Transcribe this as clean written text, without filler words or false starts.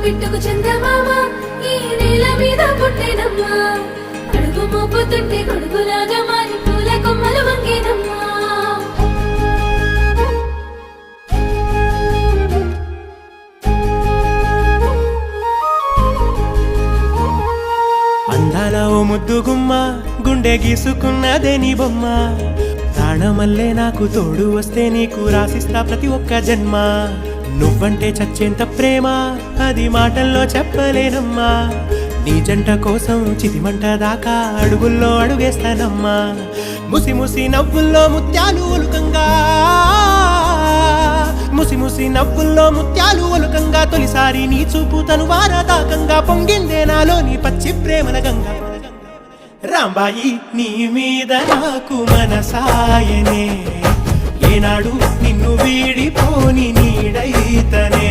బిట్టుకు చందమామ ఈ నేల మీద పుట్టేనమ్మా అడుగు మోపుతుంటే కొడుకులాగా మారి పూల కొమ్మలు వంగేనమ్మా అందాల ఓ ముద్దు గుమ్మ గుండె గీసుకున్నదే నీ బొమ్మ ప్రాణమల్లే నాకు తోడు వస్తే నీకు రాసిస్తా ప్రతి ఒక్క జన్మ నువ్వంటే చచ్చేంత ప్రేమ అది మాటల్లో చెప్పలేనమ్మా నీ జంట కోసం చితిమంట దాకా అడుగుల్లో అడుగేస్తానమ్మా ముసి ముసి నవ్వుల్లో ముత్యాలు ఒలుకంగా ముసి ముసి నవ్వుల్లో ముత్యాలు ఒలుకంగా తొలిసారి నీ చూపు తను వారదాకంగా పొంగిందే నాలో నీ పచ్చి ప్రేమల గంగా రాంబాయి నీ మీద నాకు మనసాయనే ఏనాడు నిన్ను వీడిపోని నీడైతనే